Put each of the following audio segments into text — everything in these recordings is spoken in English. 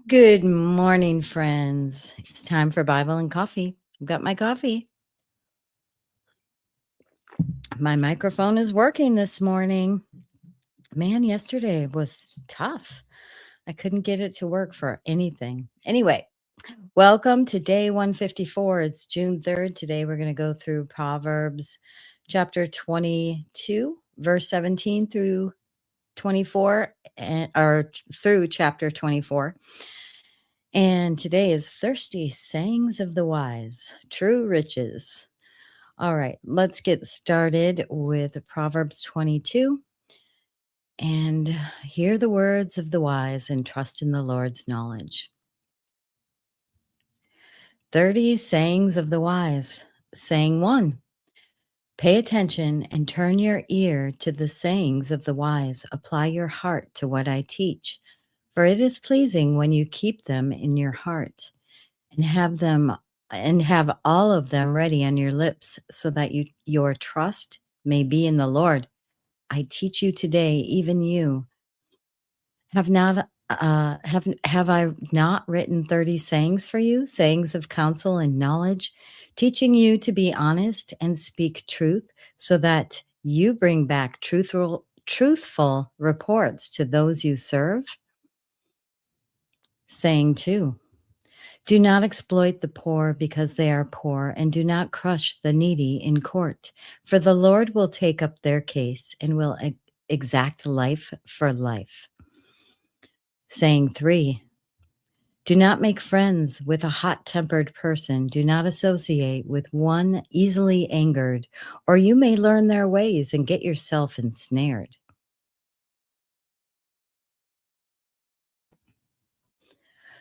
Good morning, friends. It's time for Bible and coffee. I've got my coffee. My microphone is working this morning. Man, yesterday was tough. I couldn't get it to work for anything. Anyway, welcome to day 154. It's June 3rd. Today we're going to go through Proverbs chapter 22, verse 17 through 24, or through chapter 24. And today is Thirsty Sayings of the Wise, True Riches. All right, let's get started with Proverbs 22 and hear the words of the wise and trust in the Lord's knowledge. 30 Sayings of the Wise. Saying 1. Pay attention and turn your ear to the sayings of the wise. Apply your heart to what I teach, for it is pleasing when you keep them in your heart and have all of them ready on your lips, so that your trust may be in the Lord. I teach you today, even you. Have I not written 30 sayings for you, sayings of counsel and knowledge, teaching you to be honest and speak truth, so that you bring back truthful reports to those you serve? Saying 2. Do not exploit the poor because they are poor, and do not crush the needy in court, for the Lord will take up their case and will exact life for life. Saying 3. Do not make friends with a hot-tempered person. Do not associate with one easily angered, or you may learn their ways and get yourself ensnared.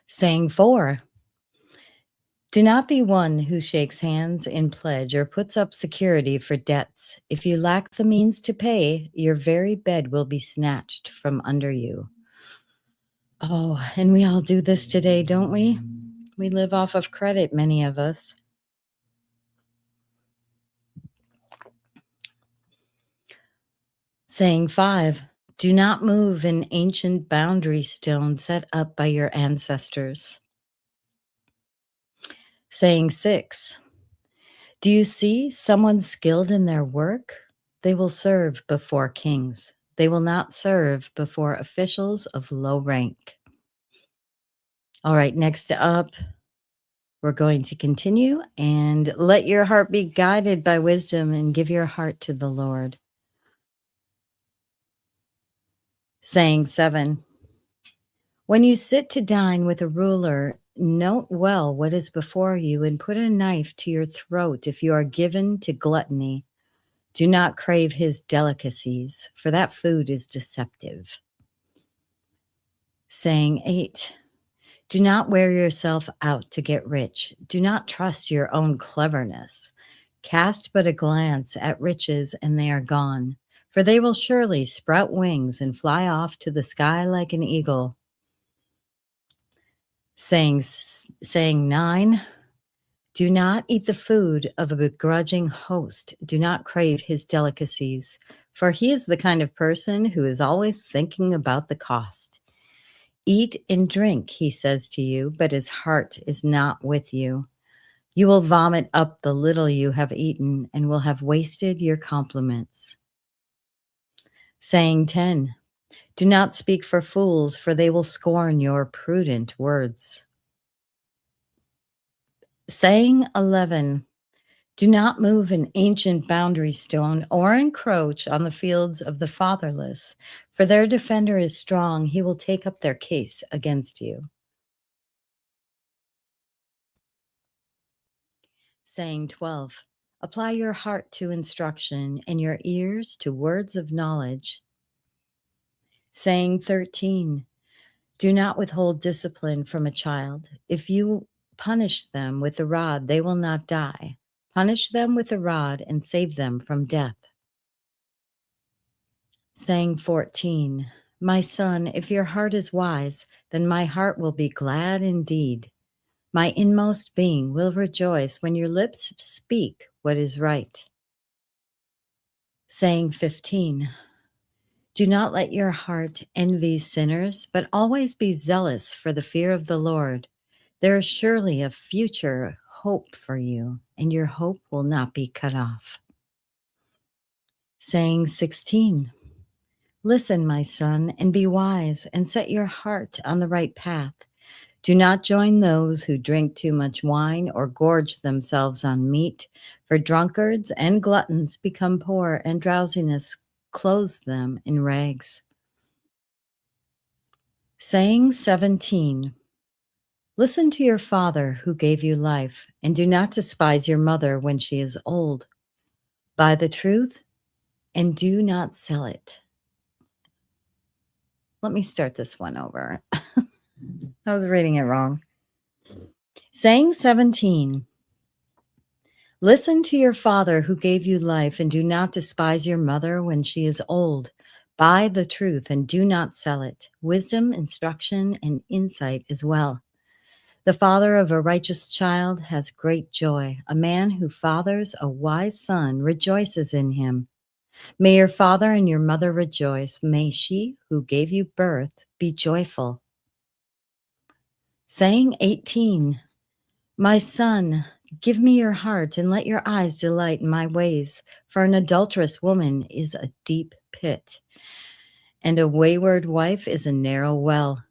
Saying 4. Do not be one who shakes hands in pledge or puts up security for debts. If you lack the means to pay, your very bed will be snatched from under you. Oh, and we all do this today, don't we? We live off of credit, many of us. Saying 5. Do not move an ancient boundary stone set up by your ancestors. Saying 6. Do you see someone skilled in their work? They will serve before kings. They will not serve before officials of low rank. All right, next up, we're going to continue and let your heart be guided by wisdom and give your heart to the Lord. Saying 7. When you sit to dine with a ruler, note well what is before you and put a knife to your throat if you are given to gluttony. Do not crave his delicacies, for that food is deceptive. Saying 8. Do not wear yourself out to get rich. Do not trust your own cleverness. Cast but a glance at riches and they are gone, for they will surely sprout wings and fly off to the sky like an eagle. Saying 9. Do not eat the food of a begrudging host. Do not crave his delicacies, for he is the kind of person who is always thinking about the cost. Eat and drink, he says to you, but his heart is not with you. You will vomit up the little you have eaten and will have wasted your compliments. Saying 10. Do not speak for fools, for they will scorn your prudent words. Saying 11. Do not move an ancient boundary stone or encroach on the fields of the fatherless, for their defender is strong. He will take up their case against you. Saying 12. Apply your heart to instruction and your ears to words of knowledge. Saying 13. Do not withhold discipline from a child. If you punish them with the rod, they will not die. Punish them with the rod and save them from death. Saying 14. My son, if your heart is wise, then my heart will be glad indeed. My inmost being will rejoice when your lips speak what is right. Saying 15. Do not let your heart envy sinners, but always be zealous for the fear of the Lord. There is surely a future hope for you, and your hope will not be cut off. Saying 16. Listen, my son, and be wise, and set your heart on the right path. Do not join those who drink too much wine or gorge themselves on meat, for drunkards and gluttons become poor, and drowsiness clothes them in rags. Saying 17. Listen to your father who gave you life, and do not despise your mother when she is old. Buy the truth and do not sell it. Let me start this one over. I was reading it wrong. Saying 17. Listen to your father who gave you life, and do not despise your mother when she is old. Buy the truth and do not sell it. Wisdom, instruction, and insight as well. The father of a righteous child has great joy. A man who fathers a wise son rejoices in him. May your father and your mother rejoice. May she who gave you birth be joyful. Saying 18. My son, give me your heart and let your eyes delight in my ways, for an adulterous woman is a deep pit, and a wayward wife is a narrow well.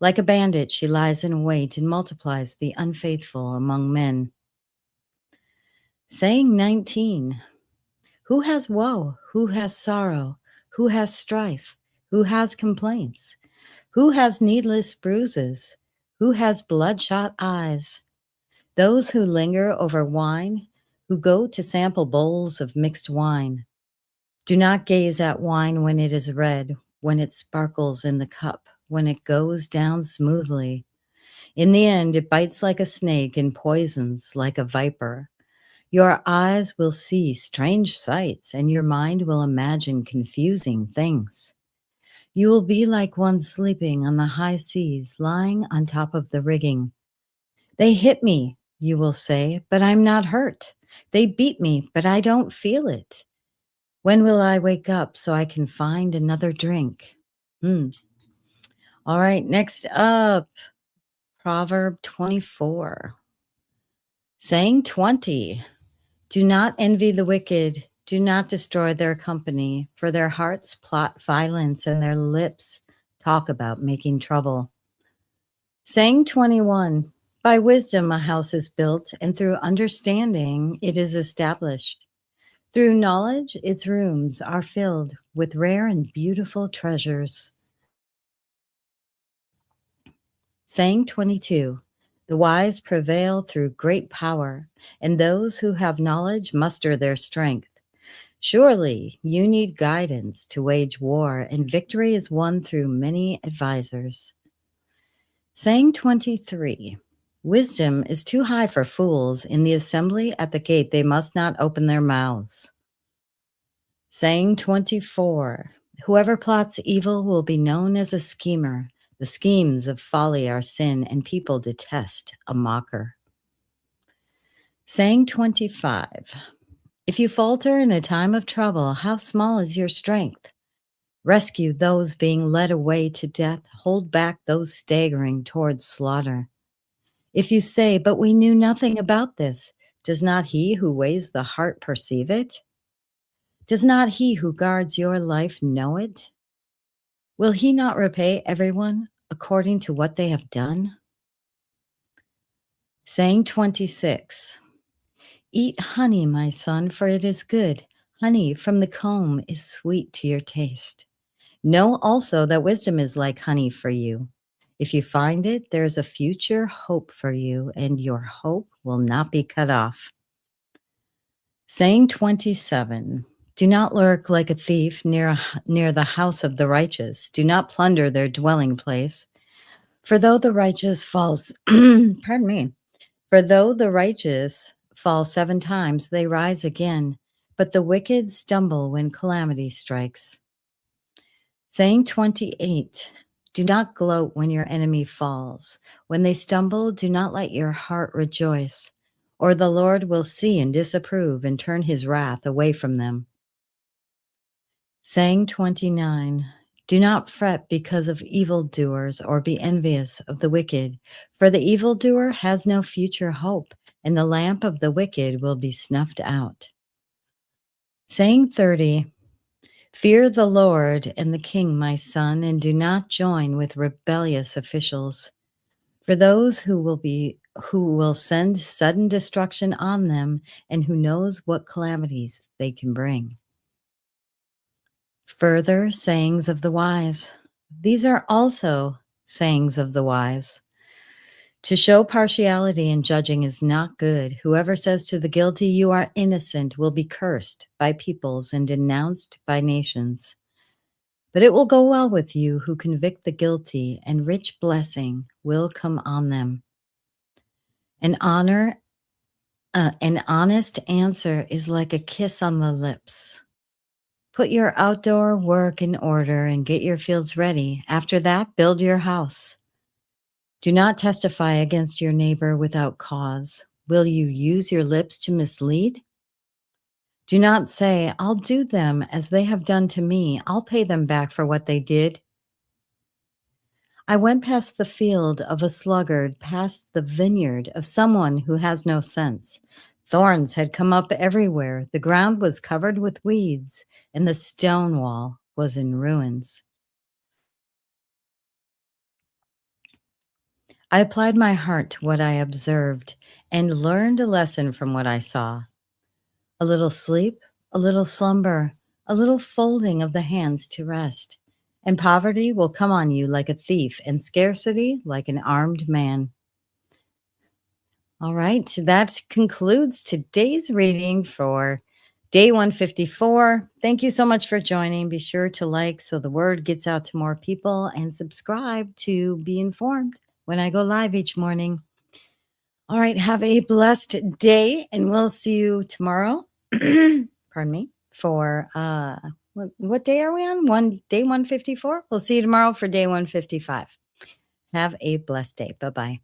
Like a bandit, she lies in wait and multiplies the unfaithful among men. Saying 19. Who has woe? Who has sorrow? Who has strife? Who has complaints? Who has needless bruises? Who has bloodshot eyes? Those who linger over wine, who go to sample bowls of mixed wine. Do not gaze at wine when it is red, when it sparkles in the cup, when it goes down smoothly. In the end, it bites like a snake and poisons like a viper. Your eyes will see strange sights, and your mind will imagine confusing things. You will be like one sleeping on the high seas, lying on top of the rigging. They hit me, you will say, but I'm not hurt. They beat me, but I don't feel it. When will I wake up so I can find another drink? All right, next up, Proverb 24. Saying 20. Do not envy the wicked. Do not destroy their company, for their hearts plot violence and their lips talk about making trouble. Saying 21. By wisdom a house is built, and through understanding it is established. Through knowledge its rooms are filled with rare and beautiful treasures. Saying 22. The wise prevail through great power, and those who have knowledge muster their strength. Surely you need guidance to wage war, and victory is won through many advisors. Saying 23. Wisdom is too high for fools. In the assembly at the gate they must not open their mouths. Saying 24. Whoever plots evil will be known as a schemer. The schemes of folly are sin, and people detest a mocker. Saying 25. If you falter in a time of trouble, how small is your strength? Rescue those being led away to death. Hold back those staggering towards slaughter. If you say, but we knew nothing about this, does not he who weighs the heart perceive it? Does not he who guards your life know it? Will he not repay everyone according to what they have done? Saying 26. Eat honey, my son, for it is good. Honey from the comb is sweet to your taste. Know also that wisdom is like honey for you. If you find it, there is a future hope for you, and your hope will not be cut off. Saying 27. Do not lurk like a thief near the house of the righteous. Do not plunder their dwelling place. For though the righteous falls, pardon me, for though the righteous fall 7 times, they rise again, but the wicked stumble when calamity strikes. Saying 28. Do not gloat when your enemy falls. When they stumble, do not let your heart rejoice, or the Lord will see and disapprove and turn his wrath away from them. Saying 29. Do not fret because of evildoers or be envious of the wicked, for the evildoer has no future hope, and the lamp of the wicked will be snuffed out. Saying 30. Fear the Lord and the king, my son, and do not join with rebellious officials. For those who will send sudden destruction on them, and who knows what calamities they can bring. Further sayings of the wise. These are also sayings of the wise. To show partiality in judging is not good. Whoever says to the guilty, "You are innocent," will be cursed by peoples and denounced by nations. But it will go well with you who convict the guilty, and rich blessing will come on them. An honest answer is like a kiss on the lips. Put your outdoor work in order and get your fields ready. After that, build your house. Do not testify against your neighbor without cause. Will you use your lips to mislead? Do not say, "I'll do them as they have done to me. I'll pay them back for what they did." I went past the field of a sluggard, past the vineyard of someone who has no sense. Thorns had come up everywhere. The ground was covered with weeds, and the stone wall was in ruins. I applied my heart to what I observed and learned a lesson from what I saw. A little sleep, a little slumber, a little folding of the hands to rest, and poverty will come on you like a thief, and scarcity like an armed man. All right, that concludes today's reading for day 154. Thank you so much for joining. Be sure to like so the word gets out to more people, and subscribe to be informed when I go live each morning. All right, have a blessed day, and we'll see you tomorrow. Pardon me. For what day are we on? Day 154. We'll see you tomorrow for day 155. Have a blessed day. Bye-bye.